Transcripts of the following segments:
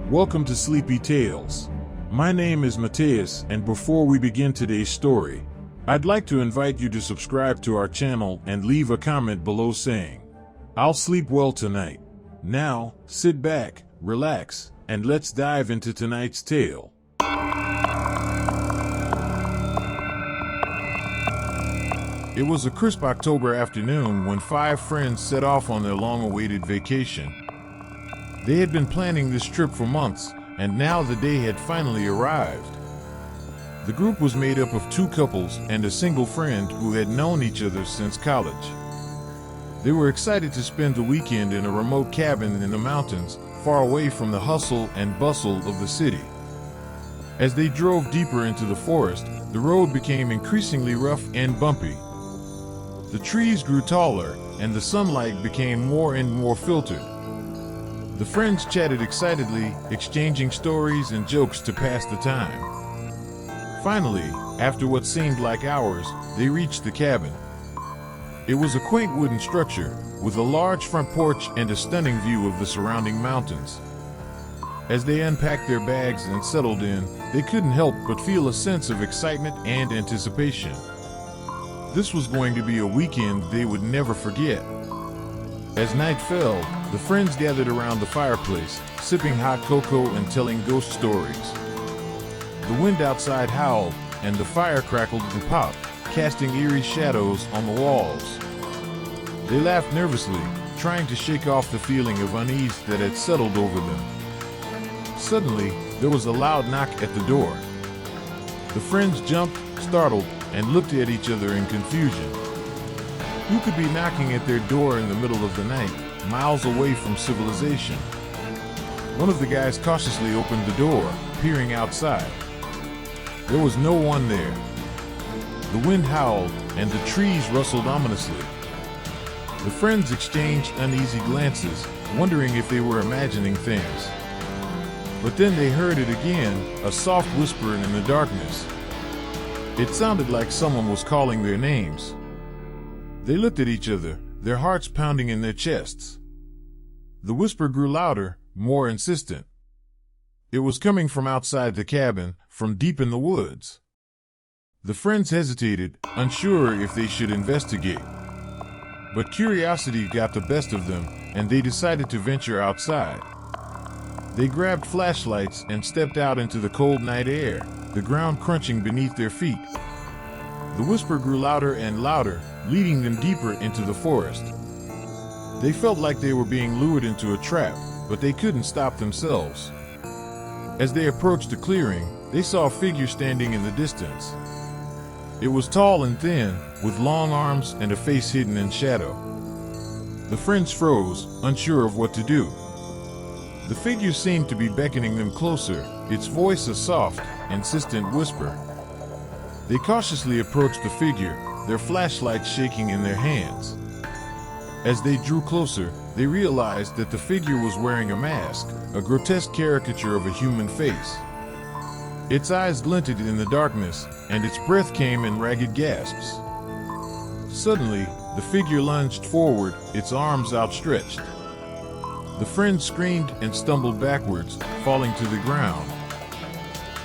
Welcome to Sleepy Tales. My name is Mateus, and before we begin today's story, I'd like to invite you to subscribe to our channel and leave a comment below saying, "I'll sleep well tonight." Now, sit back, relax, and let's dive into tonight's tale. It was a crisp October afternoon when 5 friends set off on their long-awaited vacation. They had been planning this trip for months, and now the day had finally arrived. The group was made up of 2 couples and a single friend who had known each other since college. They were excited to spend the weekend in a remote cabin in the mountains, far away from the hustle and bustle of the city. As they drove deeper into the forest, the road became increasingly rough and bumpy. The trees grew taller, and the sunlight became more and more filtered. The friends chatted excitedly, exchanging stories and jokes to pass the time. Finally, after what seemed like hours, they reached the cabin. It was a quaint wooden structure, with a large front porch and a stunning view of the surrounding mountains. As they unpacked their bags and settled in, they couldn't help but feel a sense of excitement and anticipation. This was going to be a weekend they would never forget. As night fell, the friends gathered around the fireplace, sipping hot cocoa and telling ghost stories. The wind outside howled, and the fire crackled and popped, casting eerie shadows on the walls. They laughed nervously, trying to shake off the feeling of unease that had settled over them. Suddenly, there was a loud knock at the door. The friends jumped, startled, and looked at each other in confusion. Who could be knocking at their door in the middle of the night, miles away from civilization? One of the guys cautiously opened the door, peering outside. There was no one there. The wind howled, and the trees rustled ominously. The friends exchanged uneasy glances, wondering if they were imagining things. But then they heard it again, a soft whisper in the darkness. It sounded like someone was calling their names. They looked at each other, their hearts pounding in their chests. The whisper grew louder, more insistent. It was coming from outside the cabin, from deep in the woods. The friends hesitated, unsure if they should investigate. But curiosity got the best of them, and they decided to venture outside. They grabbed flashlights and stepped out into the cold night air, the ground crunching beneath their feet. The whisper grew louder and louder, leading them deeper into the forest. They felt like they were being lured into a trap, but they couldn't stop themselves. As they approached the clearing, they saw a figure standing in the distance. It was tall and thin, with long arms and a face hidden in shadow. The friends froze, unsure of what to do. The figure seemed to be beckoning them closer, its voice a soft, insistent whisper. They cautiously approached the figure, their flashlights shaking in their hands. As they drew closer, they realized that the figure was wearing a mask, a grotesque caricature of a human face. Its eyes glinted in the darkness, and its breath came in ragged gasps. Suddenly, the figure lunged forward, its arms outstretched. The friends screamed and stumbled backwards, falling to the ground.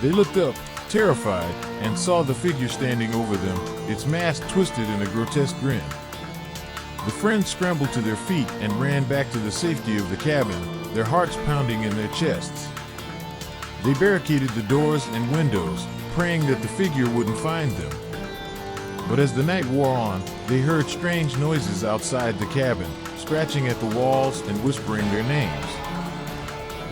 They looked up, terrified, and saw the figure standing over them, its mask twisted in a grotesque grin. The friends scrambled to their feet and ran back to the safety of the cabin, their hearts pounding in their chests. They barricaded the doors and windows, praying that the figure wouldn't find them. But as the night wore on, they heard strange noises outside the cabin, scratching at the walls and whispering their names.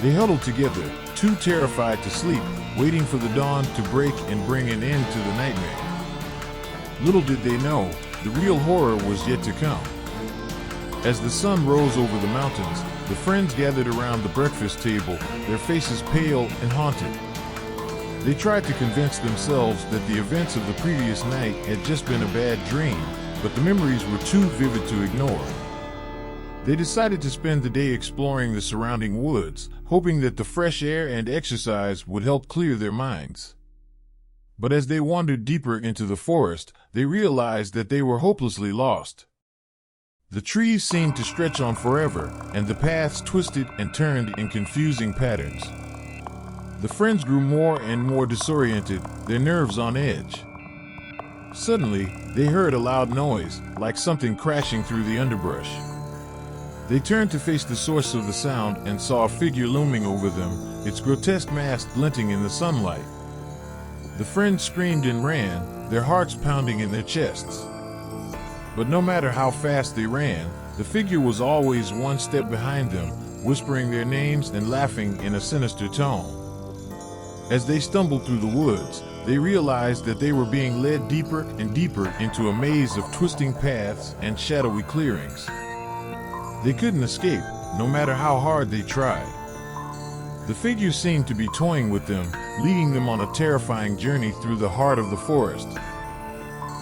They huddled together, too terrified to sleep, waiting for the dawn to break and bring an end to the nightmare. Little did they know, the real horror was yet to come. As the sun rose over the mountains, the friends gathered around the breakfast table, their faces pale and haunted. They tried to convince themselves that the events of the previous night had just been a bad dream, but the memories were too vivid to ignore. They decided to spend the day exploring the surrounding woods, hoping that the fresh air and exercise would help clear their minds. But as they wandered deeper into the forest, they realized that they were hopelessly lost. The trees seemed to stretch on forever, and the paths twisted and turned in confusing patterns. The friends grew more and more disoriented, their nerves on edge. Suddenly, they heard a loud noise, like something crashing through the underbrush. They turned to face the source of the sound and saw a figure looming over them, its grotesque mask glinting in the sunlight. The friends screamed and ran, their hearts pounding in their chests. But no matter how fast they ran, the figure was always one step behind them, whispering their names and laughing in a sinister tone. As they stumbled through the woods, they realized that they were being led deeper and deeper into a maze of twisting paths and shadowy clearings. They couldn't escape, no matter how hard they tried. The figure seemed to be toying with them, leading them on a terrifying journey through the heart of the forest.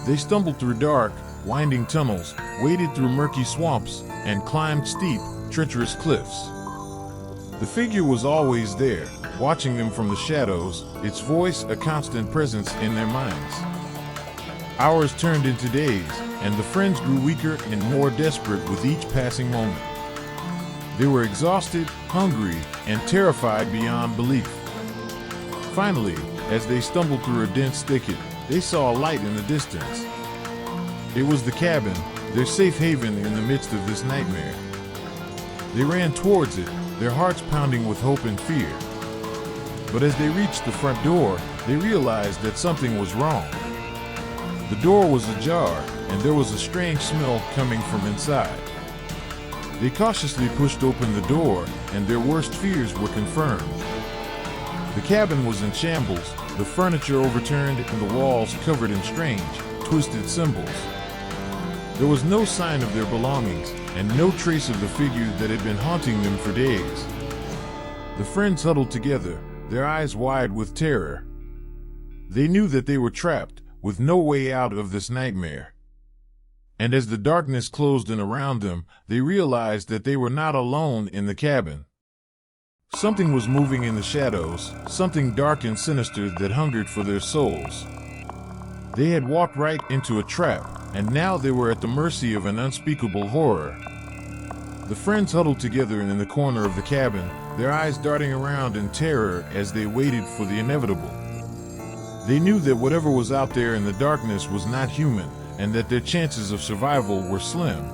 They stumbled through dark, winding tunnels, waded through murky swamps, and climbed steep, treacherous cliffs. The figure was always there, watching them from the shadows, its voice a constant presence in their minds. Hours turned into days, and the friends grew weaker and more desperate with each passing moment. They were exhausted, hungry, and terrified beyond belief. Finally, as they stumbled through a dense thicket, they saw a light in the distance. It was the cabin, their safe haven in the midst of this nightmare. They ran towards it, their hearts pounding with hope and fear. But as they reached the front door, they realized that something was wrong. The door was ajar, and there was a strange smell coming from inside. They cautiously pushed open the door, and their worst fears were confirmed. The cabin was in shambles, the furniture overturned and the walls covered in strange, twisted symbols. There was no sign of their belongings, and no trace of the figure that had been haunting them for days. The friends huddled together, their eyes wide with terror. They knew that they were trapped, with no way out of this nightmare. And as the darkness closed in around them, they realized that they were not alone in the cabin. Something was moving in the shadows, something dark and sinister that hungered for their souls. They had walked right into a trap, and now they were at the mercy of an unspeakable horror. The friends huddled together in the corner of the cabin, their eyes darting around in terror as they waited for the inevitable. They knew that whatever was out there in the darkness was not human, and that their chances of survival were slim.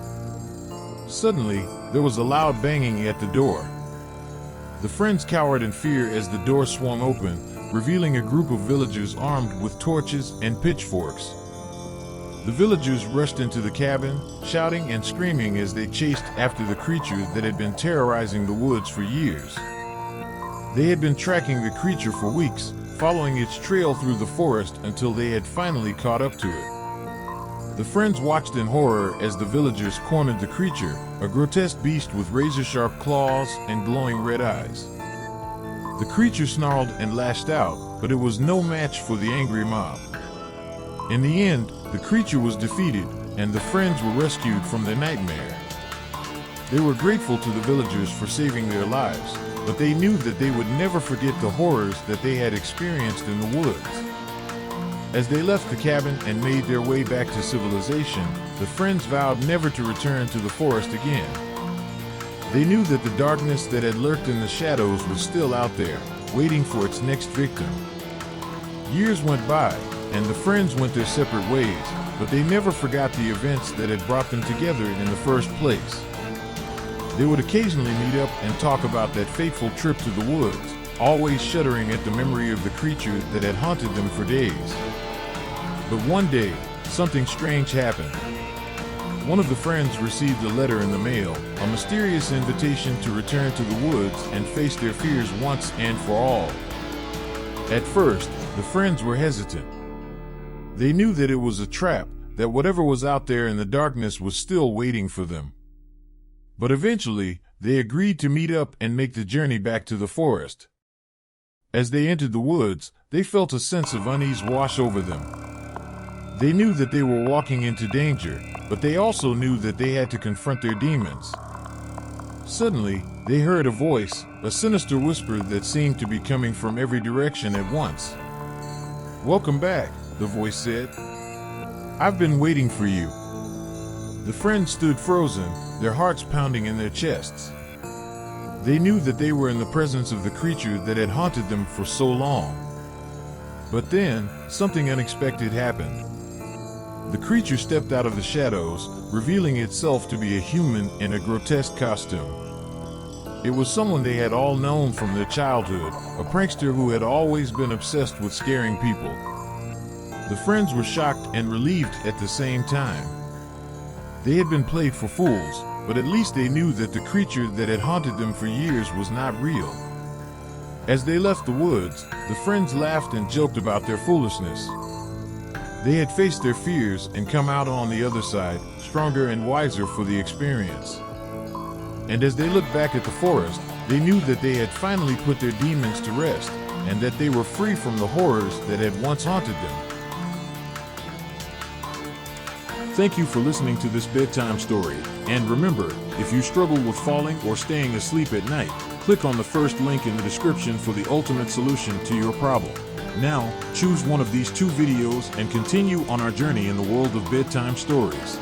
Suddenly, there was a loud banging at the door. The friends cowered in fear as the door swung open, revealing a group of villagers armed with torches and pitchforks. The villagers rushed into the cabin, shouting and screaming as they chased after the creature that had been terrorizing the woods for years. They had been tracking the creature for weeks, following its trail through the forest until they had finally caught up to it. The friends watched in horror as the villagers cornered the creature, a grotesque beast with razor-sharp claws and glowing red eyes. The creature snarled and lashed out, but it was no match for the angry mob. In the end, the creature was defeated, and the friends were rescued from their nightmare. They were grateful to the villagers for saving their lives, but they knew that they would never forget the horrors that they had experienced in the woods. As they left the cabin and made their way back to civilization, the friends vowed never to return to the forest again. They knew that the darkness that had lurked in the shadows was still out there, waiting for its next victim. Years went by, and the friends went their separate ways, but they never forgot the events that had brought them together in the first place. They would occasionally meet up and talk about that fateful trip to the woods, always shuddering at the memory of the creature that had haunted them for days. But one day, something strange happened. One of the friends received a letter in the mail, a mysterious invitation to return to the woods and face their fears once and for all. At first, the friends were hesitant. They knew that it was a trap, that whatever was out there in the darkness was still waiting for them. But eventually, they agreed to meet up and make the journey back to the forest. As they entered the woods, they felt a sense of unease wash over them. They knew that they were walking into danger, but they also knew that they had to confront their demons. Suddenly, they heard a voice, a sinister whisper that seemed to be coming from every direction at once. "Welcome back," the voice said. "I've been waiting for you." The friends stood frozen, their hearts pounding in their chests. They knew that they were in the presence of the creature that had haunted them for so long. But then, something unexpected happened. The creature stepped out of the shadows, revealing itself to be a human in a grotesque costume. It was someone they had all known from their childhood, a prankster who had always been obsessed with scaring people. The friends were shocked and relieved at the same time. They had been played for fools, but at least they knew that the creature that had haunted them for years was not real. As they left the woods, the friends laughed and joked about their foolishness. They had faced their fears and come out on the other side, stronger and wiser for the experience. And as they looked back at the forest, they knew that they had finally put their demons to rest, and that they were free from the horrors that had once haunted them. Thank you for listening to this bedtime story, and remember, if you struggle with falling or staying asleep at night, click on the first link in the description for the ultimate solution to your problem. Now, choose one of these two videos and continue on our journey in the world of bedtime stories.